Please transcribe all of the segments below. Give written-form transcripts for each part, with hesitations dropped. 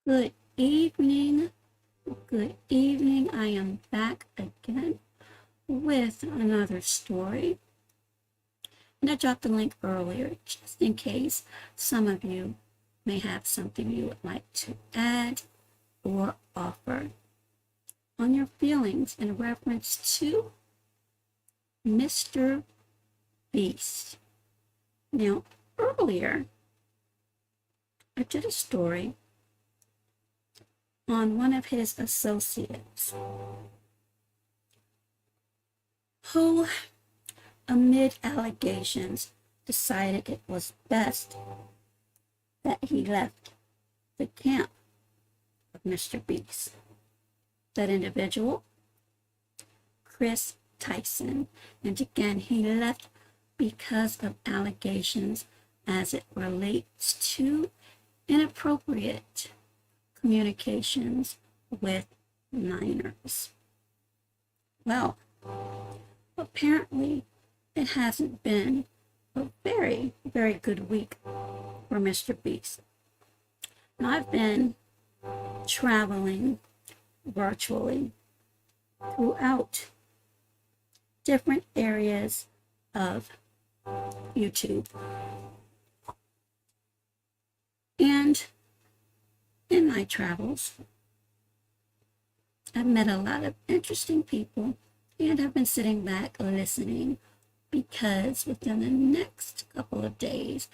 Good evening. Good evening. I am back again with another story. And I dropped the link earlier just in case some of you may have something you would like to add or offer on your feelings in reference to Mr. Beast. Now, earlier, I did a story on one of his associates who, amid allegations, decided it was best that he left the camp of Mr. Beast. That individual, Chris Tyson, and again, he left because of allegations as it relates to inappropriate communications with minors. Well, apparently it hasn't been a very, very good week for Mr. Beast. Now, I've been traveling virtually throughout different areas of YouTube. And in my travels, I've met a lot of interesting people and I've been sitting back listening because within the next couple of days,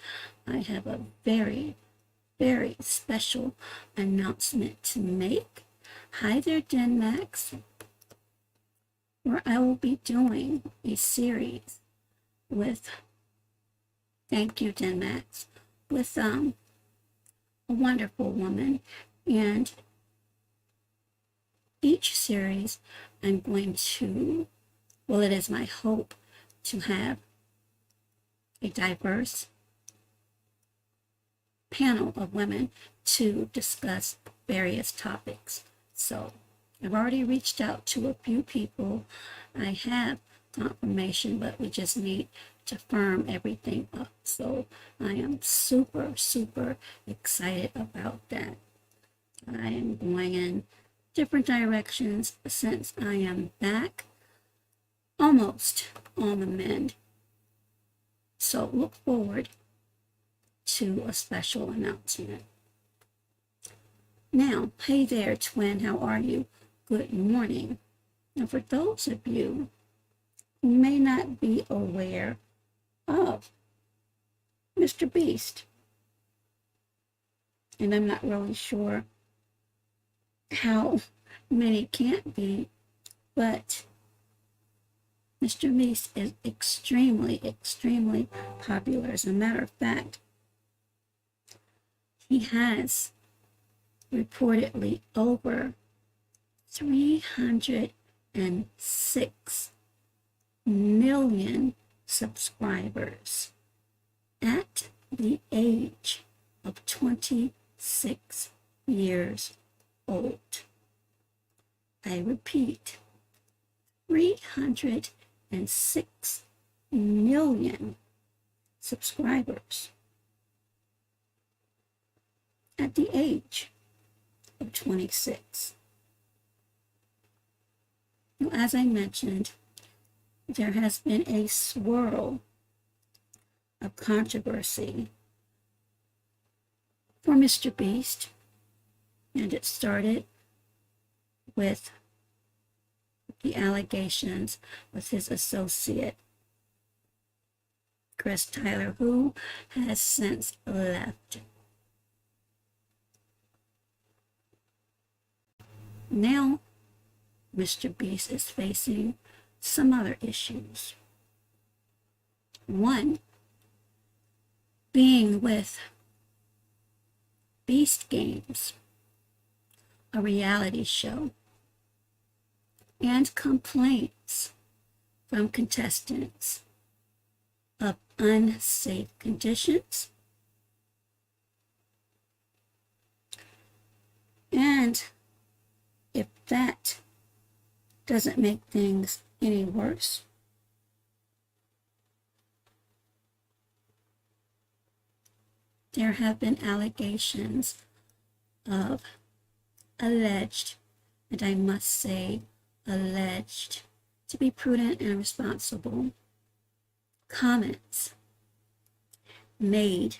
I have a very, very special announcement to make. Hi there, Denmax, where I will be doing a series with, thank you, Denmax, with a wonderful woman, and each series I'm going to, well, it is my hope to have a diverse panel of women to discuss various topics. So I've already reached out to a few people. I have confirmation, but we just need to firm everything up. So I am super, super excited about that. I am going in different directions since I am back almost on the mend. So look forward to a special announcement. Now, hey there, twin, how are you? Good morning. Now, for those of you who may not be aware of Mr. Beast, and I'm not really sure how many can't be, but Mr. Beast is extremely, extremely popular. As a matter of fact, he has reportedly over 306 million subscribers at the age of 26 years old. I repeat, 306 million subscribers at the age of 26. Now, as I mentioned, there has been a swirl of controversy for Mr. Beast, and it started with the allegations with his associate, Chris Tyler, who has since left. Now, Mr. Beast is facing some other issues. One being with Beast Games, a reality show, and complaints from contestants of unsafe conditions and if that doesn't make things any worse, there have been allegations of alleged, and I must say alleged, to be prudent and responsible comments made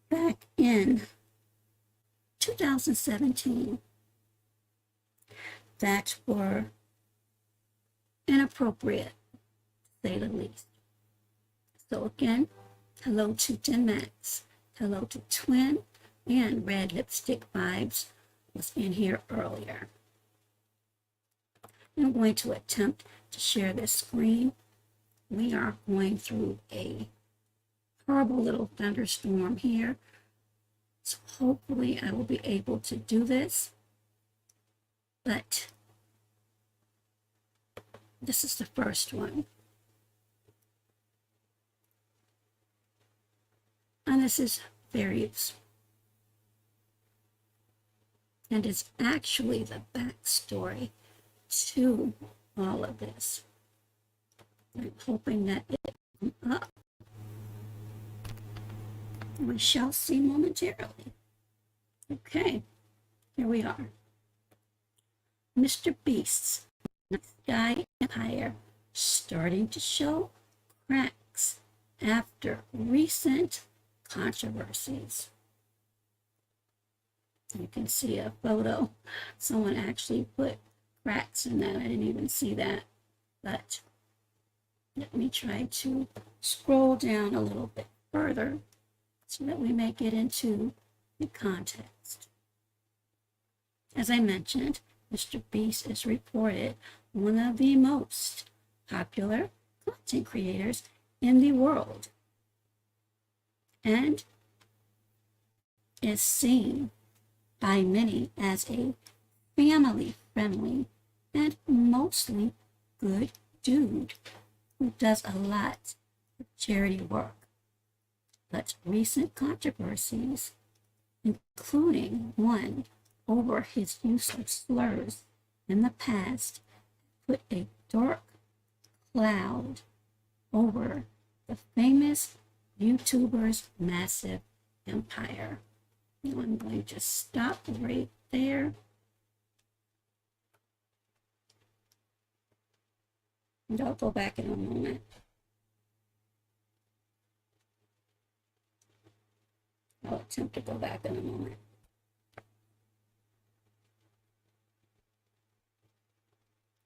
back in 2017 that were inappropriate, to say the least. So again, hello to Denmax, hello to Twin, and Red Lipstick Vibes was in here earlier. I'm going to attempt to share this screen. We are going through a horrible little thunderstorm here. So hopefully I will be able to do this. But this is the first one. And this is various. And it's actually the backstory to all of this. I'm hoping that it will come up. We shall see momentarily. Okay, here we are. MrBeast's Sky Empire starting to show cracks after recent controversies. You can see a photo. Someone actually put cracks in that. I didn't even see that. But let me try to scroll down a little bit further so that we may get into the context. As I mentioned, MrBeast is reported one of the most popular content creators in the world and is seen by many as a family-friendly and mostly good dude who does a lot of charity work. But recent controversies, including one over his use of slurs in the past, put a dark cloud over the famous YouTuber's massive empire. And I'm going to stop right there. And I'll go back in a moment. I'll attempt to go back in a moment.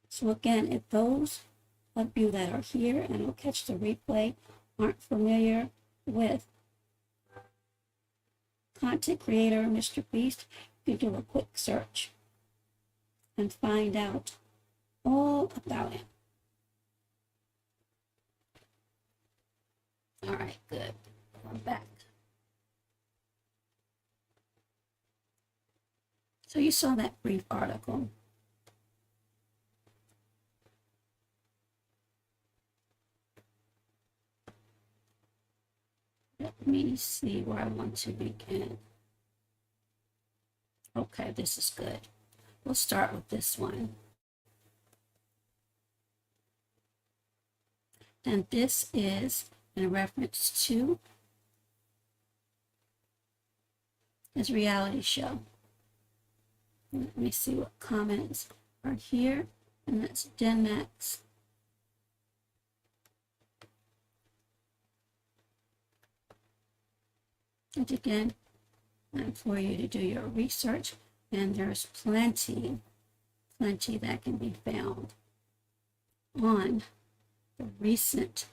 So again, if those of you that are here and will catch the replay aren't familiar with content creator MrBeast, you can do a quick search and find out all about him. All right, good. I'm back. So you saw that brief article. Let me see where I want to begin. Okay, this is good. We'll start with this one. And this is in reference to his reality show. Let me see what comments are here. And that's Denmax. And again, for you to do your research, and there's plenty that can be found on the recent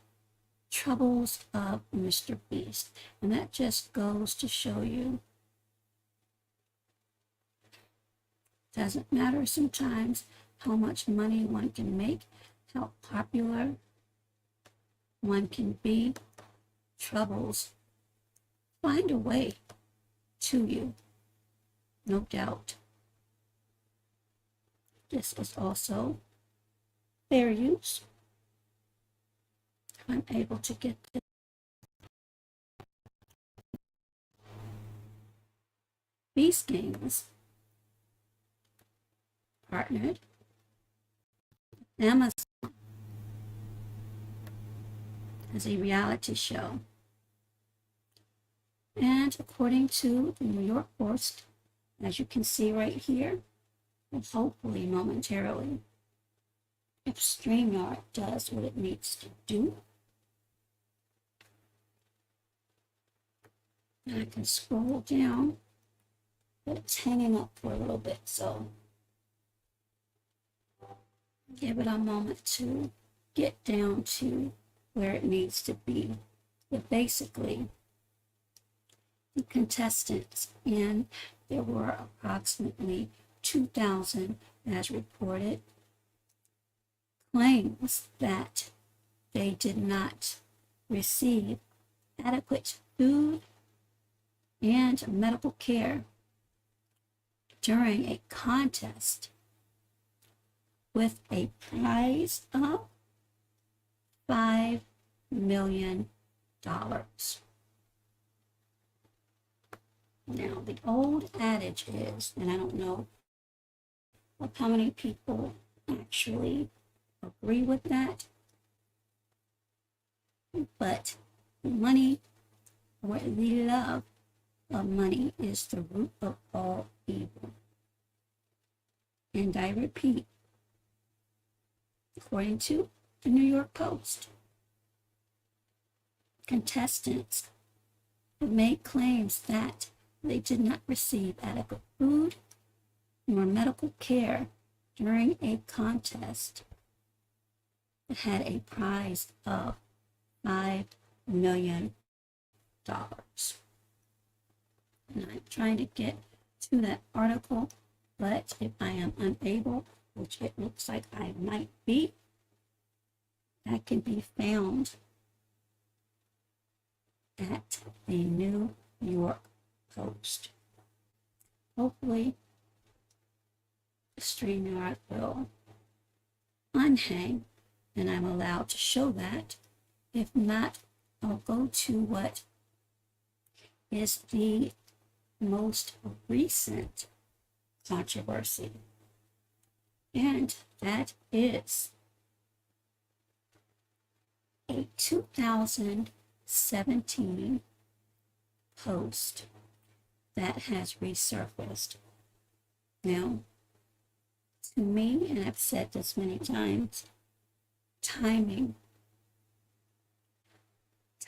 troubles of MrBeast. And that just goes to show you, doesn't matter sometimes how much money one can make, how popular one can be, troubles find a way to you, no doubt. This is also fair use. I'm able to get this. Beast Games partnered Amazon as a reality show. And according to the New York Post, as you can see right here, and hopefully momentarily, if StreamYard does what it needs to do, I can scroll down, but it's hanging up for a little bit, so give it a moment to get down to where it needs to be. But basically, the contestants, and there were approximately 2,000 as reported, claims that they did not receive adequate food and medical care during a contest with a prize of $5 million. Now, the old adage is, and I don't know how many people actually agree with that, but money, or the love of money, is the root of all evil. And I repeat, according to the New York Post, contestants have made claims that they did not receive adequate food nor medical care during a contest that had a prize of $5 million. And I'm trying to get to that article, but if I am unable, which it looks like I might be, that can be found at the New York Post. Hopefully, StreamYard will unhang and I'm allowed to show that. If not, I'll go to what is the most recent controversy, and that is a 2017 post that has resurfaced. Now, to me, and I've said this many times, timing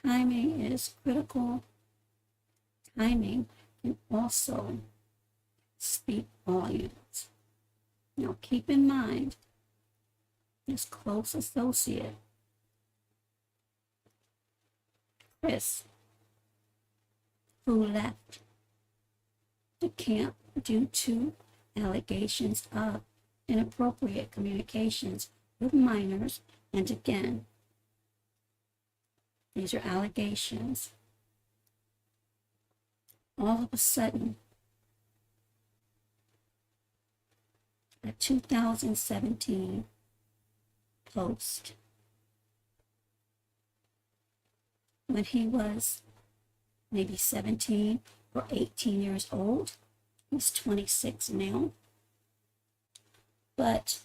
is critical. Timing can also speak volumes. Now, keep in mind, his close associate, Chris, who left the camp due to allegations of inappropriate communications with minors, and again, these are allegations. All of a sudden, a 2017 post, when he was maybe 17 or 18 years old, he's 26 now, but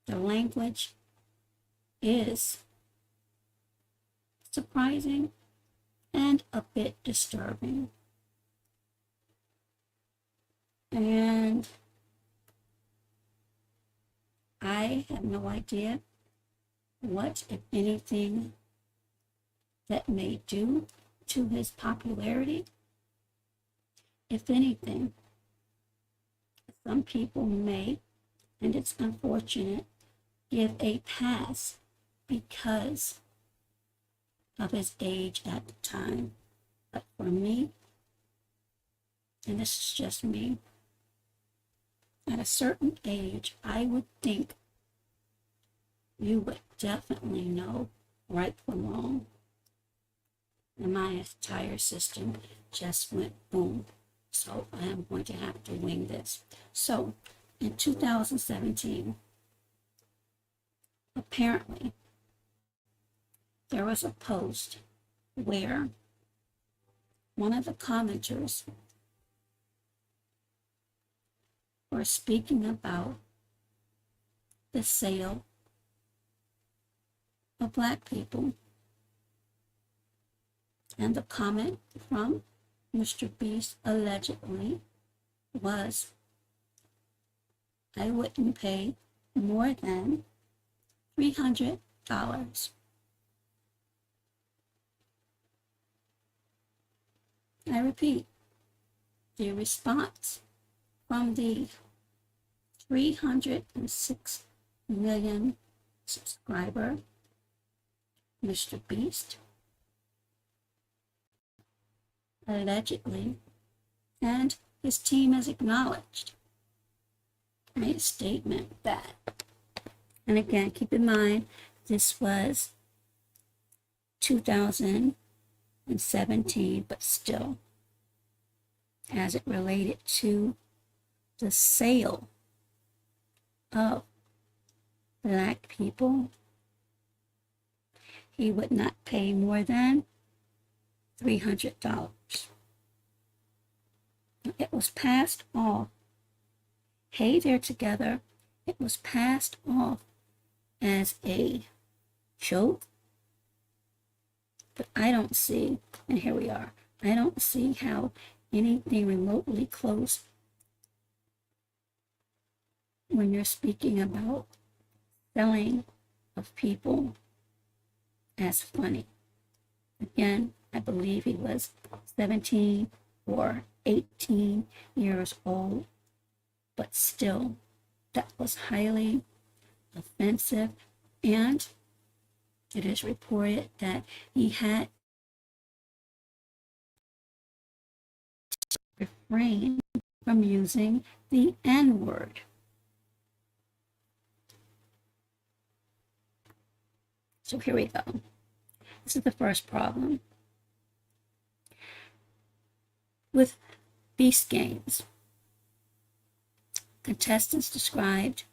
the language is surprising and a bit disturbing. And I have no idea what, if anything, that may do to his popularity. If anything, some people may, and it's unfortunate, give a pass because of his age at the time. But for me, and this is just me, at a certain age, I would think you would definitely know right from wrong. And my entire system just went boom. So I am going to have to wing this. So in 2017, apparently, there was a post where one of the commenters were speaking about the sale of Black people. And the comment from MrBeast allegedly was, I wouldn't pay more than $300. I repeat, the response from the 306 million subscriber MrBeast allegedly, and his team has acknowledged, made a statement that, and again, keep in mind, this was 2017, but still, as it related to the sale of Black people, he would not pay more than $300. It was passed off. Hey there together. It was passed off as a joke, but I don't see, and here we are, I don't see how anything remotely close when you're speaking about selling of people as funny. Again, I believe he was 17 or 18 years old, but still, that was highly offensive, and it is reported that he had to refrain from using the N-word. So here we go. This is the first problem with Beast Games. Contestants described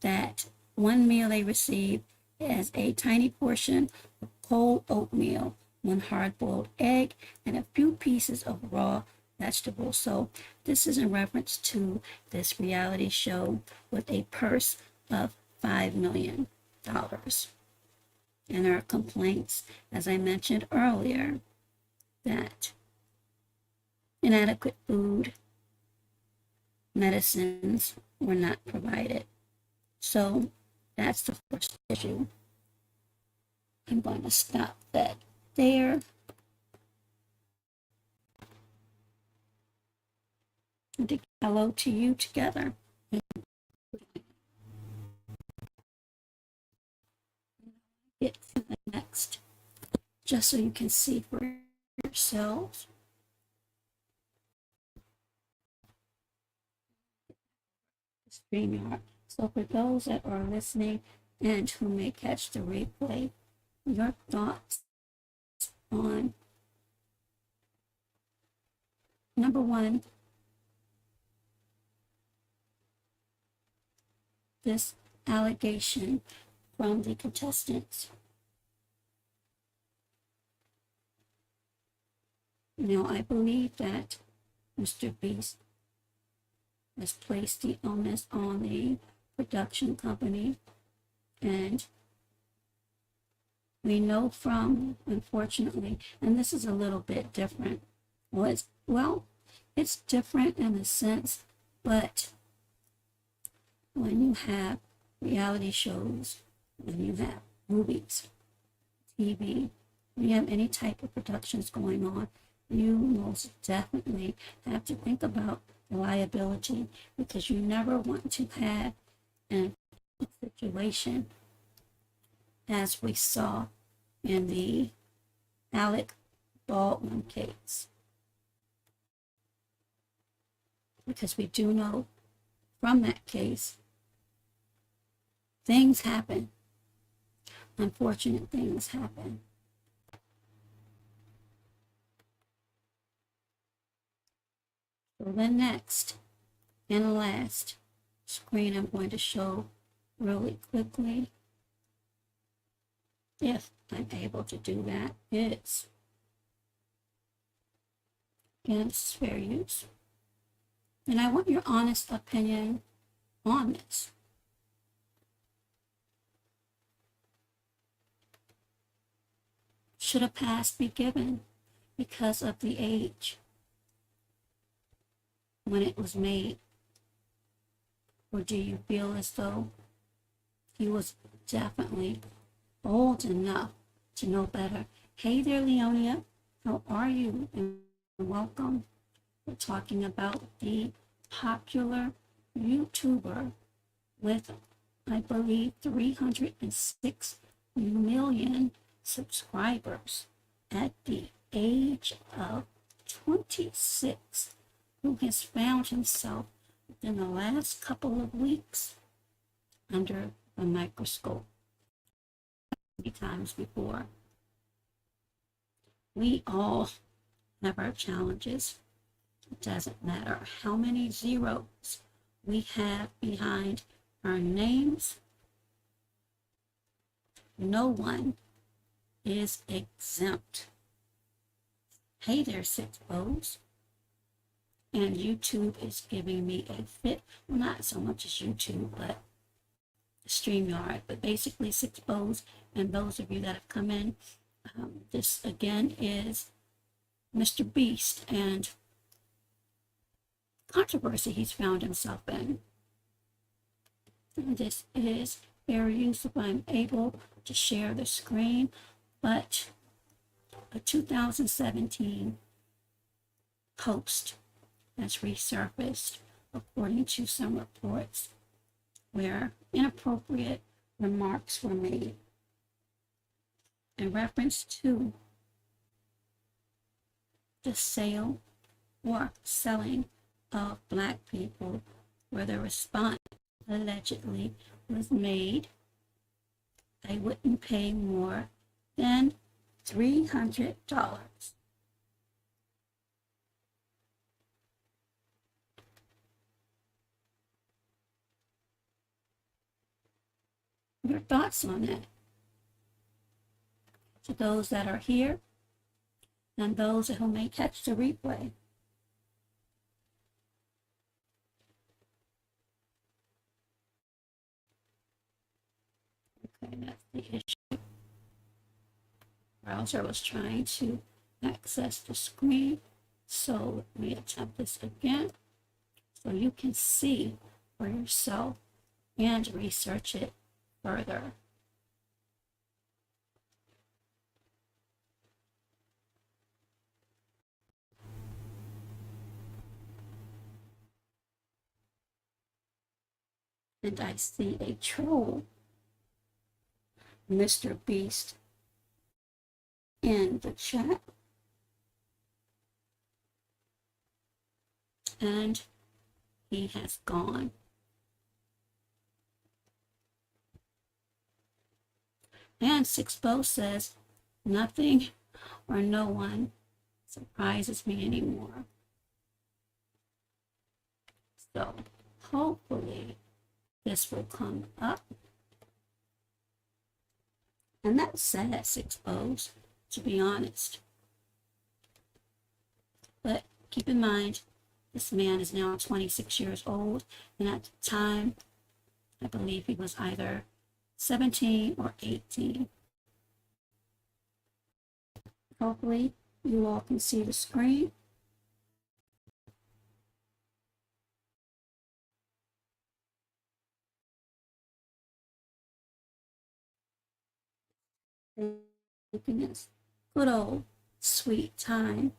that one meal they received as a tiny portion of cold oatmeal, one hard-boiled egg, and a few pieces of raw vegetables. So this is in reference to this reality show with a purse of $5 million. And there are complaints, as I mentioned earlier, that inadequate food, medicines were not provided. So that's the first issue. I'm going to stop that there. And hello to you together. Get to the next, just so you can see for yourselves. StreamYard. So for those that are listening and who may catch the replay, your thoughts on, number one, this allegation from the contestants. Now, I believe that MrBeast has placed the onus on the production company, and we know from, unfortunately, and this is a little bit different. Well, it's different in a sense, but when you have reality shows, when you have movies, TV, when you have any type of productions going on, you most definitely have to think about the liability, because you never want to have a situation as we saw in the Alec Baldwin case. Because we do know from that case, things happen. Unfortunate things happen. So the next and last screen I'm going to show really quickly, if I'm able to do that, is, again, this is fair use. And I want your honest opinion on this. Should a pass be given because of the age when it was made? Or do you feel as though he was definitely old enough to know better? Hey there, Leonia. How are you? And welcome. We're talking about the popular YouTuber with, I believe, 306 million subscribers at the age of 26, who has found himself within the last couple of weeks under a microscope. Many times before. We all have our challenges. It doesn't matter how many zeros we have behind our names. No one is exempt. Hey there, Six Bows. And YouTube is giving me a fit. Well, not so much as YouTube, but StreamYard. But basically, Six Bows, and those of you that have come in, this again is MrBeast and controversy he's found himself in. And this is very useful. I'm able to share the screen, but a 2017 post has resurfaced according to some reports where inappropriate remarks were made in reference to the sale or selling of Black people, where the response allegedly was made, they wouldn't pay more than $300. Your thoughts on that? To those that are here and those who may catch the replay. Okay, that's the issue. Browser was trying to access the screen, so let me attempt this again so you can see for yourself and research it further. And I see a troll, MrBeast, in the chat. And he has gone. And Sixpo says, nothing or no one surprises me anymore. So hopefully this will come up. And that's sad, Sixpos, to be honest. But keep in mind, this man is now 26 years old, and at the time, I believe he was either 17 or 18. Hopefully, you all can see the screen. Taking this good old sweet time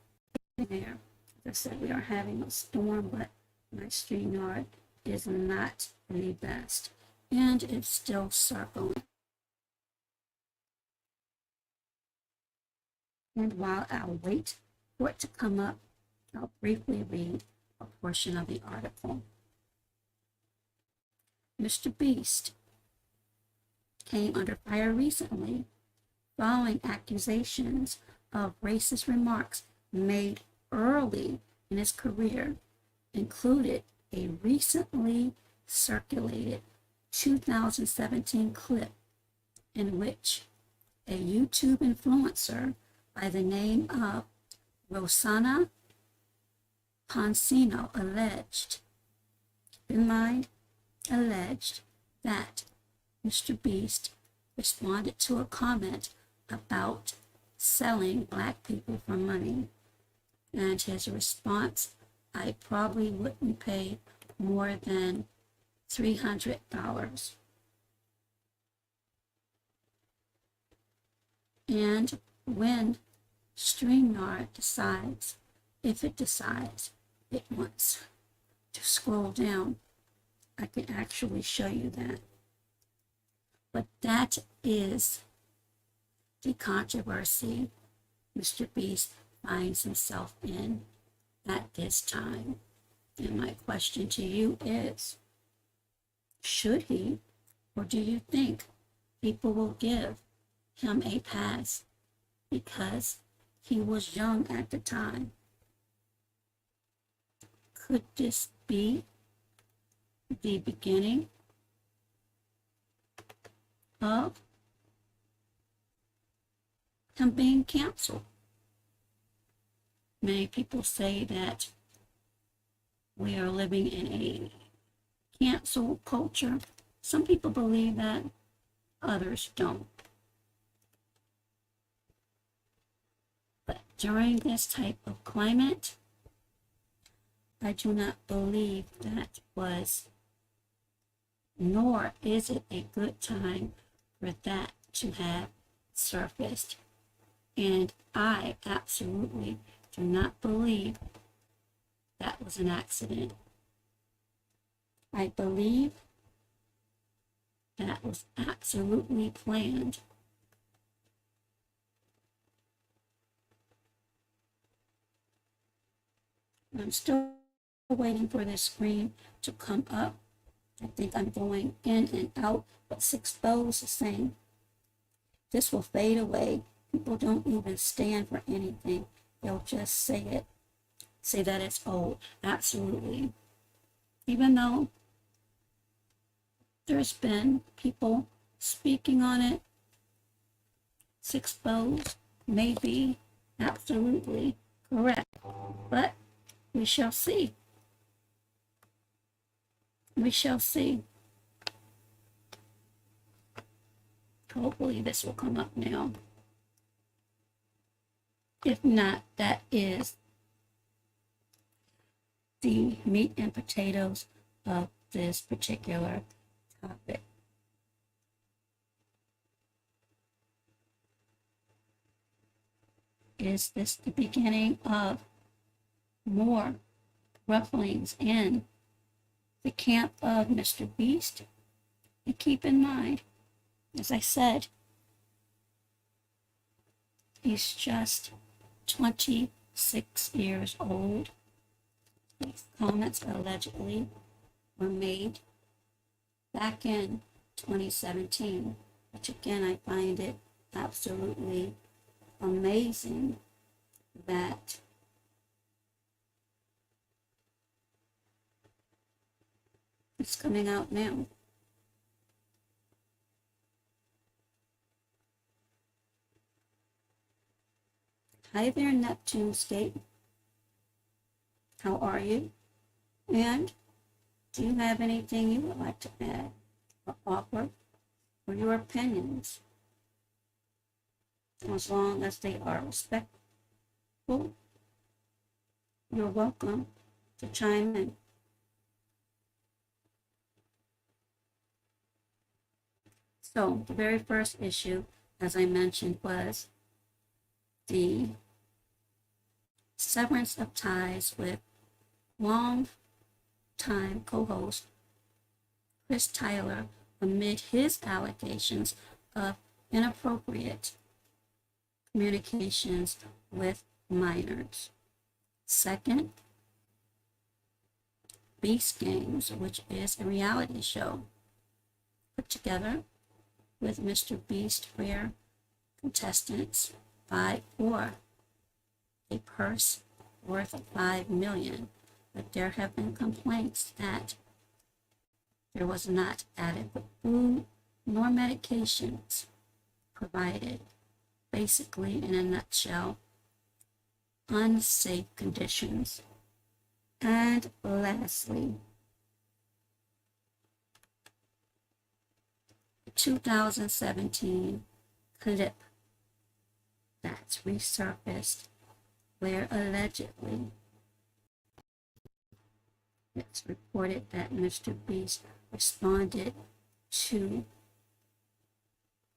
there. As I said, we are having a storm, but my StreamYard is not the best, and it's still circling. And while I'll wait for it to come up, I'll briefly read a portion of the article. MrBeast came under fire recently following accusations of racist remarks made early in his career, included a recently circulated 2017 clip in which a YouTube influencer by the name of Rosanna Pansino alleged that MrBeast responded to a comment about selling Black people for money. And his response, I probably wouldn't pay more than $300. And when StreamYard decides, if it decides it wants to scroll down, I can actually show you that. But that is the controversy MrBeast finds himself in at this time. And my question to you is, should he, or do you think people will give him a pass because he was young at the time? Could this be the beginning of him being canceled? Many people say that we are living in a cancel culture. Some people believe that, others don't. But during this type of climate, I do not believe that was, nor is it a good time for that to have surfaced. And I absolutely do not believe that was an accident. I believe that was absolutely planned. I'm still waiting for this screen to come up. I think I'm going in and out, but Sixpose is saying this will fade away. People don't even stand for anything. They'll just say it, say that it's old. Absolutely. Even though there's been people speaking on it, Sixpose may be absolutely correct, but we shall see. We shall see. Hopefully this will come up now. If not, that is the meat and potatoes of this particular topic. Is this the beginning of more rufflings in the camp of MrBeast? And keep in mind, as I said, he's just 26 years old. These comments allegedly were made back in 2017, which again, I find it absolutely amazing that it's coming out now. Hi there, Neptunescape. How are you? And do you have anything you would like to add or offer, or your opinions? As long as they are respectful, you're welcome to chime in. So the very first issue, as I mentioned, was the severance of ties with long-time co-host Chris Tyler amid his allegations of inappropriate communications with minors. Second, Beast Games, which is a reality show put together with MrBeast, where contestants fight for a purse worth $5 million. But there have been complaints that there was not adequate food nor medications provided. Basically, in a nutshell, unsafe conditions. And lastly, the 2017 clip that's resurfaced, where allegedly it's reported that MrBeast responded to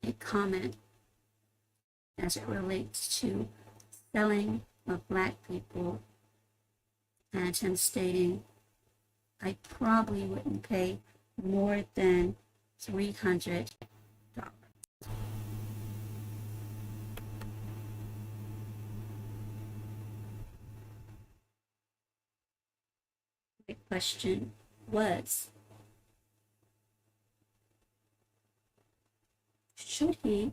a comment as it relates to selling of Black people, and him stating, I probably wouldn't pay more than $300. The question was, should he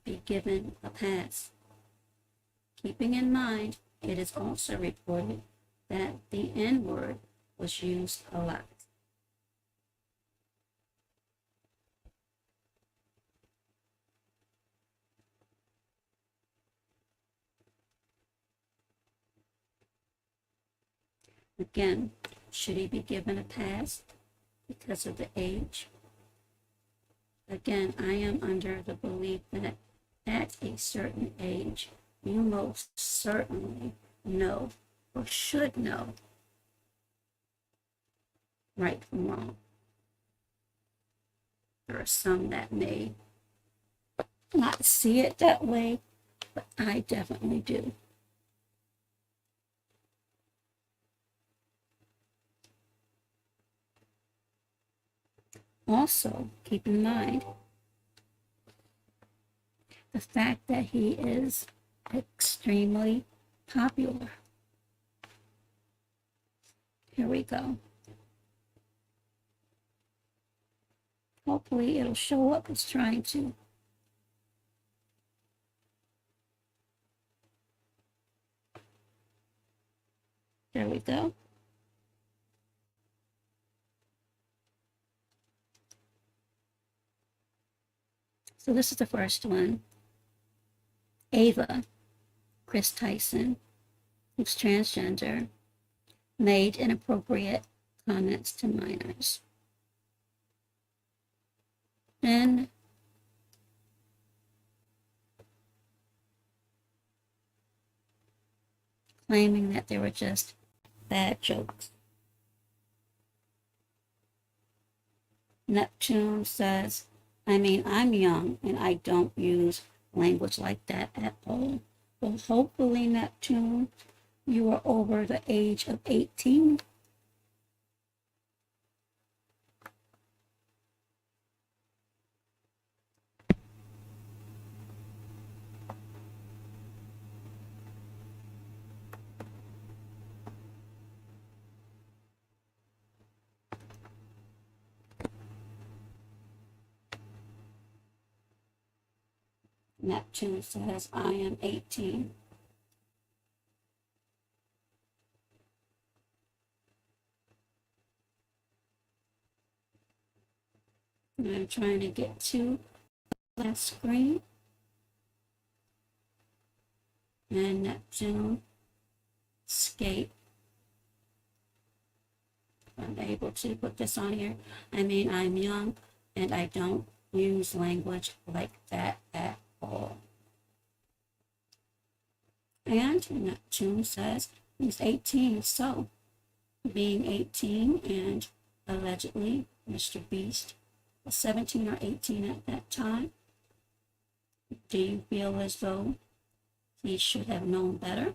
be given a pass? Keeping in mind, it is also reported that the N-word was used a lot. Again, should he be given a pass because of the age? Again, I am under the belief that at a certain age, you most certainly know or should know right from wrong. There are some that may not see it that way, but I definitely do. Also, keep in mind the fact that he is extremely popular. Here we go. Hopefully it'll show up. It's trying to. There we go. So this is the first one. Ava, Chris Tyson, who's transgender, made inappropriate comments to minors. Then claiming that they were just bad jokes. Neptune says, I'm young and I don't use language like that at all. Well, hopefully, Neptune, you are over the age of 18. Neptune says, I am 18. And I'm trying to get to the last screen. And Neptune, escape. I'm able to put this on here. I'm young and I don't use language like that at all. And Neptune says he's 18, so being 18 and allegedly MrBeast was 17 or 18 at that time, do you feel as though he should have known better?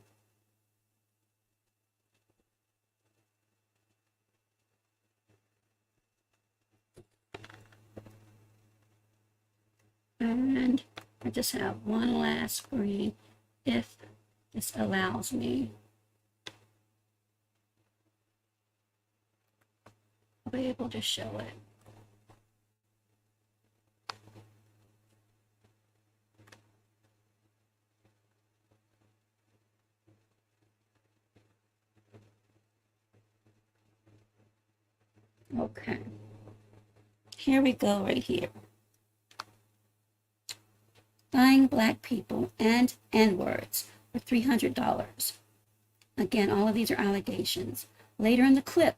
And I just have one last screen if this allows me. I'll be able to show it. Okay. Here we go right here. Buying Black people and N-words for $300. Again, all of these are allegations. Later in the clip,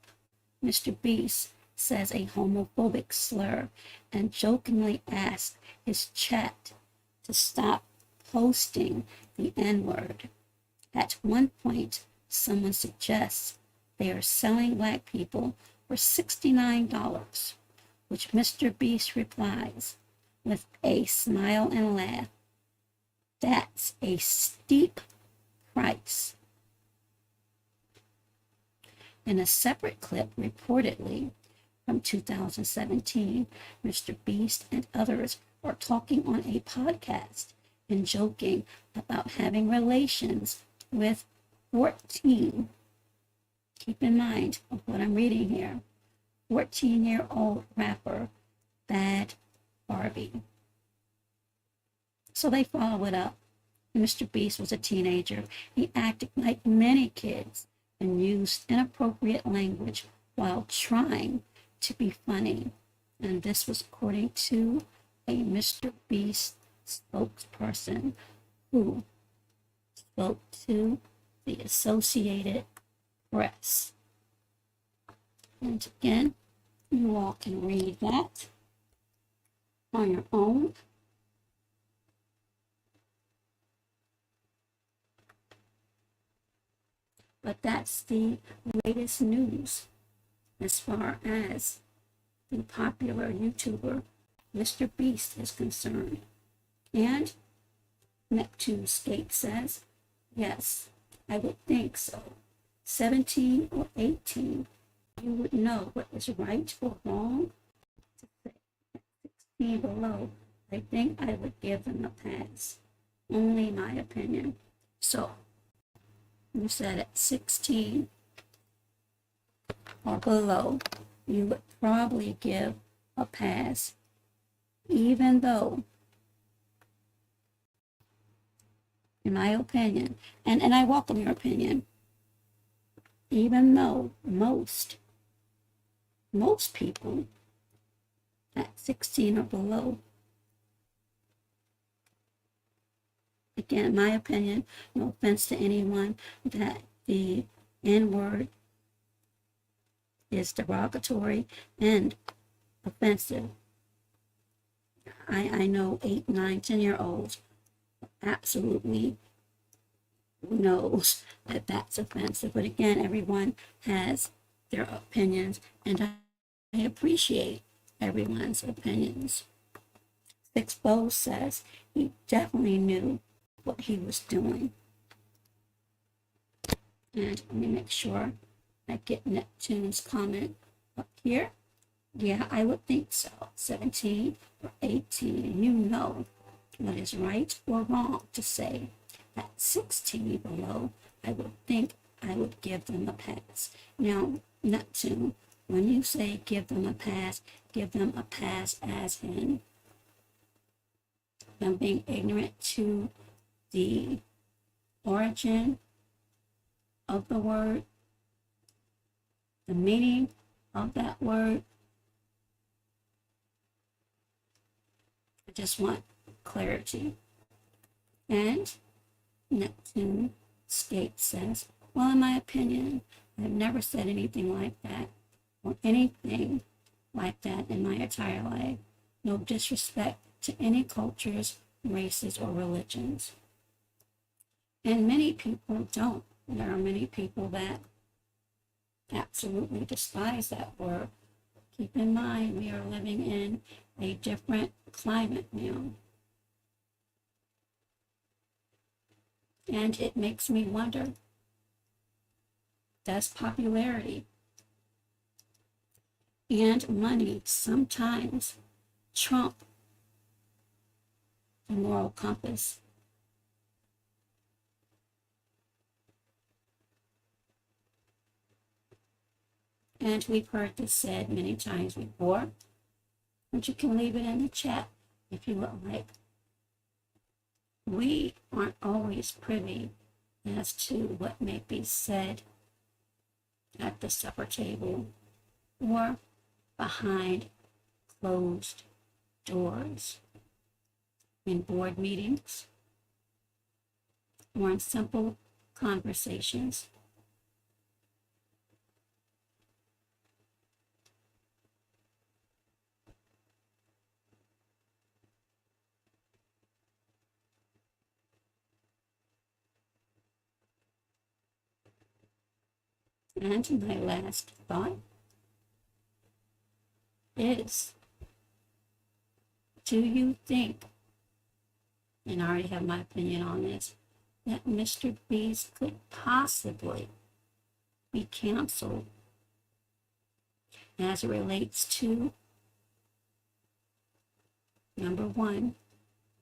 MrBeast says a homophobic slur and jokingly asks his chat to stop posting the N-word. At one point, someone suggests they are selling Black people for $69. which Mr. Beast replies with a smile and laugh. That's a steep price. In a separate clip, reportedly from 2017, Mr. Beast and others are talking on a podcast and joking about having relations with 14. Keep in mind of what I'm reading here. 14-year-old rapper Bad Barbie. So they follow it up. Mr. Beast was a teenager. He acted like many kids and used inappropriate language while trying to be funny. And this was according to a Mr. Beast spokesperson who spoke to the Associated Press. And again, you all can read that on your own. But that's the latest news as far as the popular YouTuber Mr. Beast is concerned. And Neptune Skate says, yes, I would think so. 17 or 18, you would know what is right or wrong. To say at 16 below, I think I would give them a pass. Only my opinion. So, you said at 16 or below, you would probably give a pass, even though, in my opinion, and I welcome your opinion, even though most people at 16 or below, again, in my opinion, no offense to anyone, that the N-word is derogatory and offensive. I know 8, 9, 10-year-olds absolutely knows that that's offensive. But again, everyone has their opinions, and I appreciate everyone's opinions. Exposed says he definitely knew what he was doing. And let me make sure I get Neptune's comment up here. Yeah, I would think so. 17 or 18, you know what is right or wrong to say. At 16 below, I would think I would give them a pass. Now, Neptune, when you say give them a pass as in them being ignorant to the origin of the word, the meaning of that word. I just want clarity. And Neptune Skate says, well, in my opinion, I've never said anything like that or anything like that in my entire life. No disrespect to any cultures, races, or religions. And many people don't. There are many people that absolutely despise that word. Keep in mind, we are living in a different climate now. And it makes me wonder, does popularity and money sometimes trump the moral compass? And we've heard this said many times before, but you can leave it in the chat if you would like. We aren't always privy as to what may be said at the supper table or behind closed doors in board meetings or in simple conversations. And my last thought is Do you think, and I already have my opinion on this, that Mr. Beast could possibly be canceled as it relates to, number one,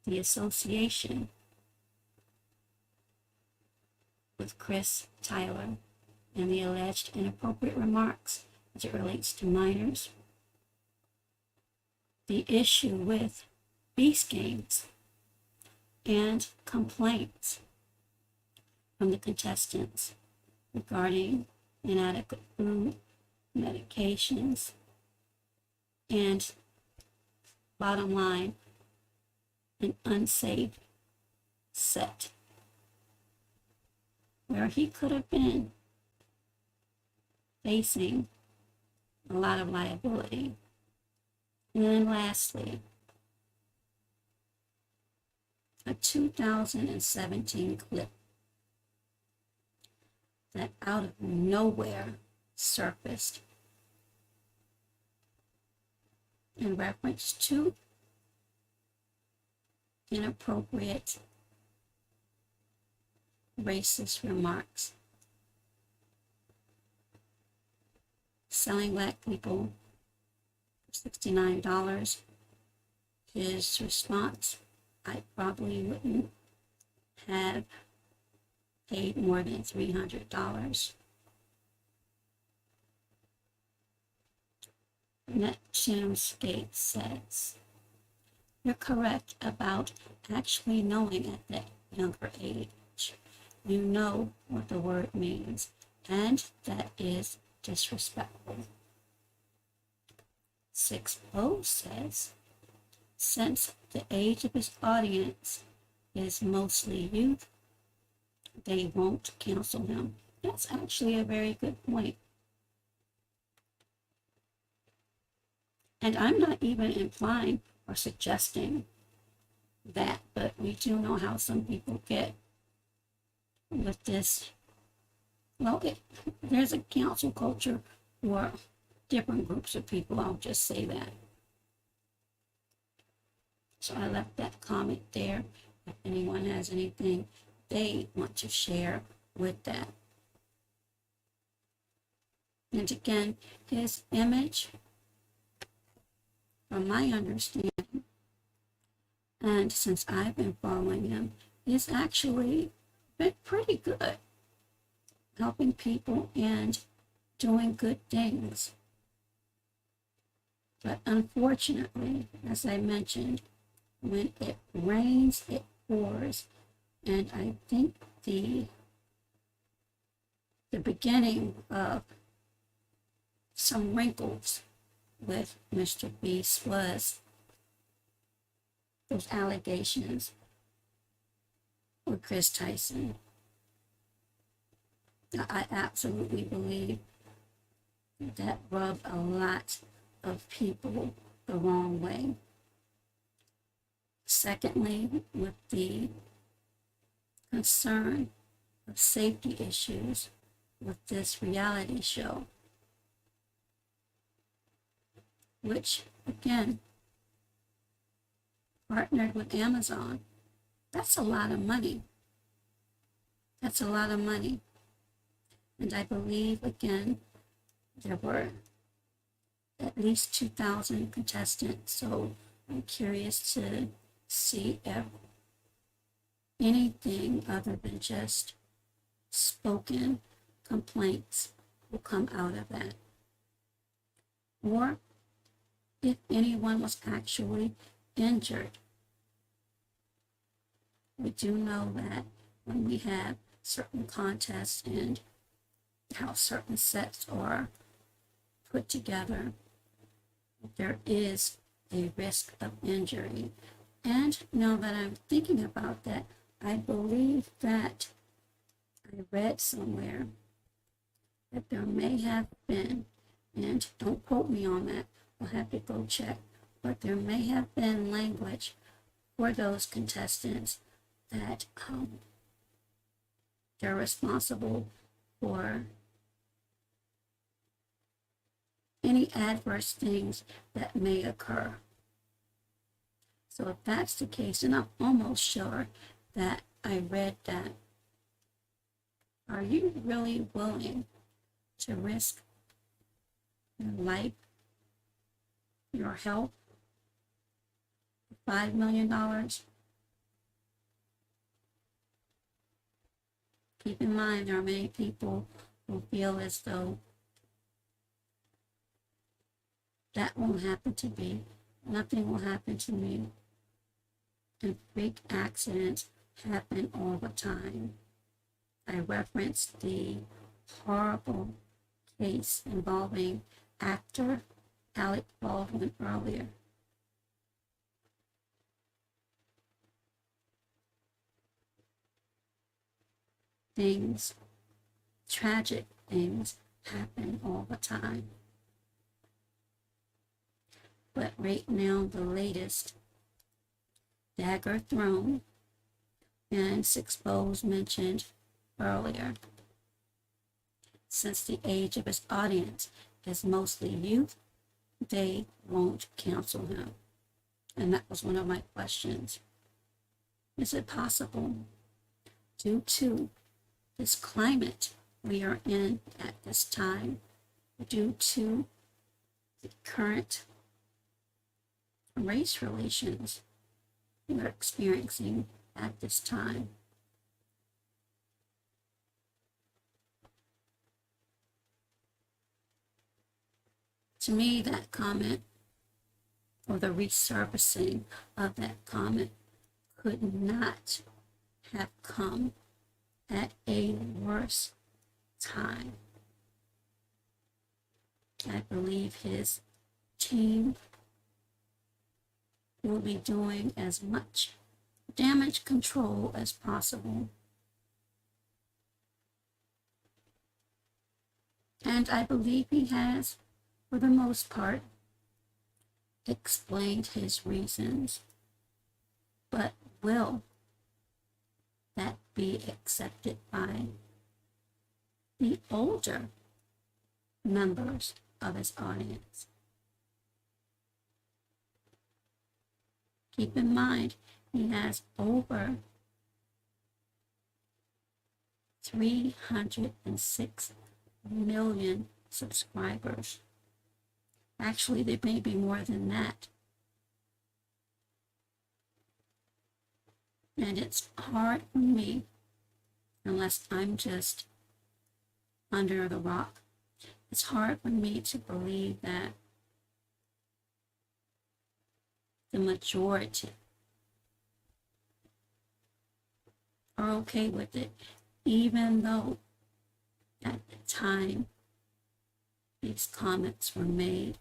the association with Chris Tyler and the alleged inappropriate remarks as it relates to minors, the issue with Beast Games, and complaints from the contestants regarding inadequate food, medications, and bottom line, an unsafe set where he could have been facing a lot of liability. And then lastly, a 2017 clip that out of nowhere surfaced in reference to inappropriate racist remarks, selling black people for $69. His response, I probably wouldn't have paid more than $300. Netshamskate says, you're correct about actually knowing at that younger age. You know what the word means, and that is disrespectful. 6O says, since the age of his audience is mostly youth, they won't cancel him. That's actually a very good point. And I'm not even implying or suggesting that, but we do know how some people get with this. Well, there's a cancel culture for different groups of people, I'll just say that. So I left that comment there if anyone has anything they want to share with that. And again, his image, from my understanding, and since I've been following him, is actually been pretty good, helping people and doing good things. But unfortunately, as I mentioned, when it rains, it pours. And I think the beginning of some wrinkles with Mr. Beast was those allegations with Chris Tyson. I absolutely believe that rubbed a lot of people the wrong way. Secondly, with the concern of safety issues with this reality show, which again partnered with Amazon. That's a lot of money. That's a lot of money. And I believe, again, there were at least 2,000 contestants. So I'm curious to see if anything other than just spoken complaints will come out of that. Or if anyone was actually injured. We do know that when we have certain contests and how certain sets are put together, there is a risk of injury. And now that I'm thinking about that, I believe that I read somewhere that there may have been, and don't quote me on that, I'll have to go check, but there may have been language for those contestants that they're responsible for any adverse things that may occur. So if that's the case, and I'm almost sure that I read that, are you really willing to risk your life, your health, $5 million? Keep in mind, there are many people who feel as though that won't happen to me. Nothing will happen to me. And freak accidents happen all the time. I referenced the horrible case involving actor Alec Baldwin earlier. Things, tragic things, happen all the time. But right now, the latest dagger thrown, and Sixpose mentioned earlier, since the age of his audience is mostly youth, they won't cancel him. And that was one of my questions. Is it possible, due to this climate we are in at this time, due to the current race relations we're experiencing at this time, to me, that comment, or the resurfacing of that comment, could not have come at a worse time. I believe his team will be doing as much damage control as possible. And I believe he has, for the most part, explained his reasons. But will that be accepted by the older members of his audience? Keep in mind, he has over 306 million subscribers. Actually, there may be more than that. And it's hard for me, unless I'm just under the rock, it's hard for me to believe that the majority are okay with it, even though at the time these comments were made,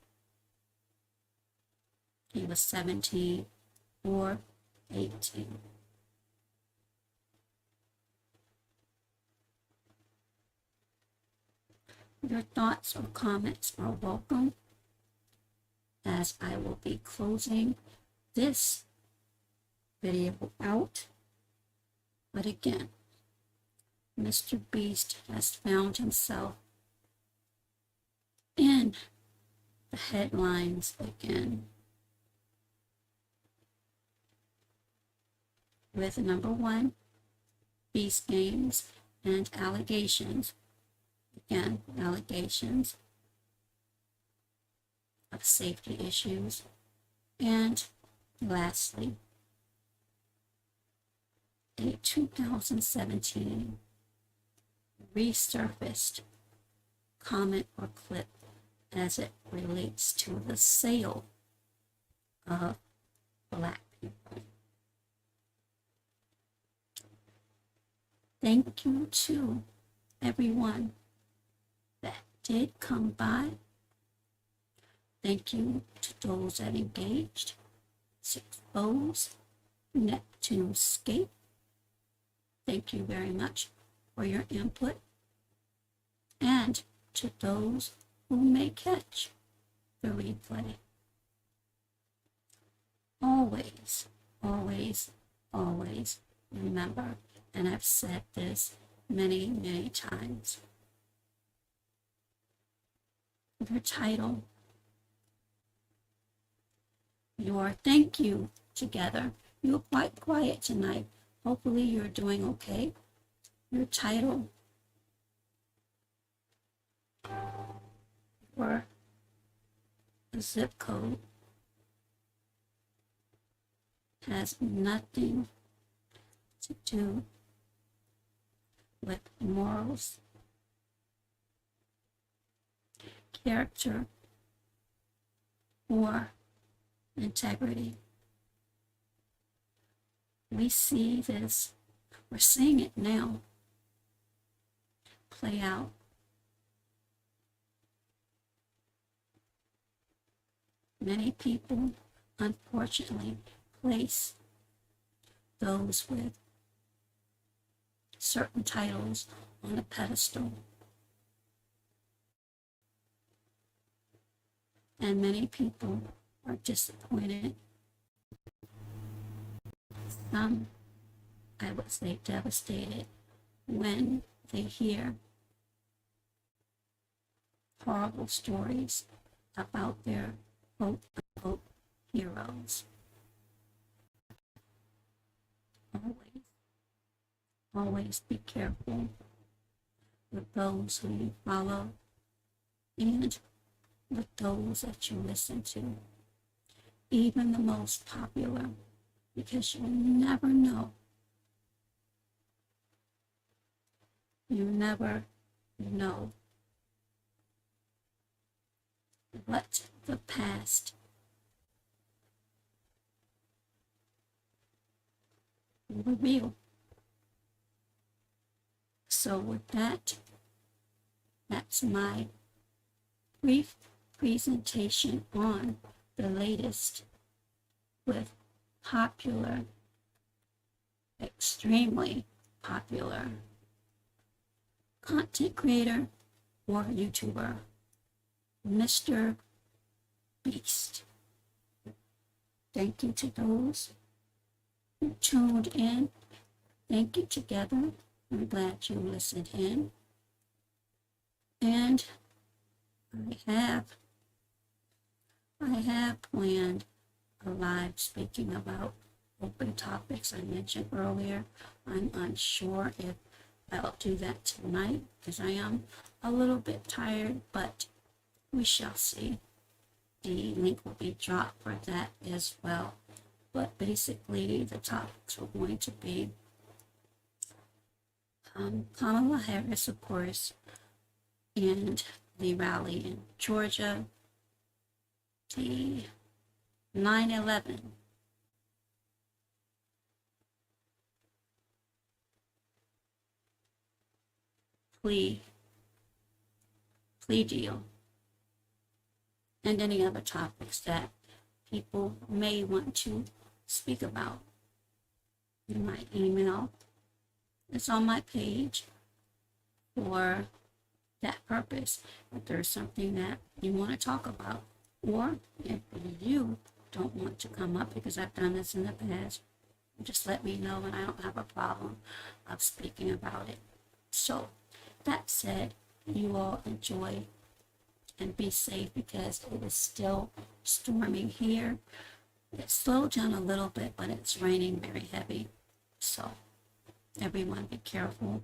he was 17 or 18. Your thoughts or comments are welcome, as I will be closing this video out. But again, MrBeast has found himself in the headlines again, with number one, Beast Games, and allegations. Again, allegations of safety issues. And lastly, a 2017 resurfaced comment or clip as it relates to the sale of Black people. Thank you to everyone that did come by. Thank you to those that engaged. Sixpose, Neptunescape. Thank you very much for your input. And to those who may catch the replay. Always, always, always remember, and I've said this many, many times, your title, your thank you together. You're quite quiet tonight. Hopefully you're doing okay. Your title or a zip code has nothing to do with morals, character, or integrity. We see this, we're seeing it now play out. Many people, unfortunately, place those with certain titles on a pedestal. And many people are disappointed. Some, I would say, devastated when they hear horrible stories about their quote-unquote heroes. Always be careful with those who you follow and with those that you listen to, even the most popular, because you never know. You never know what the past will reveal. So with that, that's my brief presentation on the latest with popular, extremely popular content creator or YouTuber, MrBeast. Thank you to those who tuned in. Thank you together. I'm glad you listened in. And I have planned a live speaking about open topics I mentioned earlier. I'm unsure if I'll do that tonight because I am a little bit tired, but we shall see. The link will be dropped for that as well. But basically, the topics were going to be Kamala Harris, of course, and the rally in Georgia, the 9/11 plea deal, and any other topics that people may want to speak about. My email is on my page for that purpose. If there's something that you want to talk about, or if you don't want to come up, because I've done this in the past, just let me know and I don't have a problem of speaking about it. So that said, you all enjoy and be safe because it is still storming here. It slowed down a little bit, but it's raining very heavy. So everyone be careful.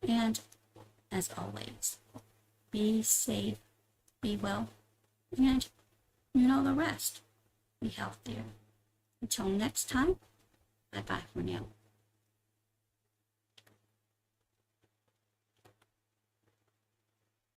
And as always, be safe, be well, and you know the rest. Be healthier. Until next time, bye-bye for now.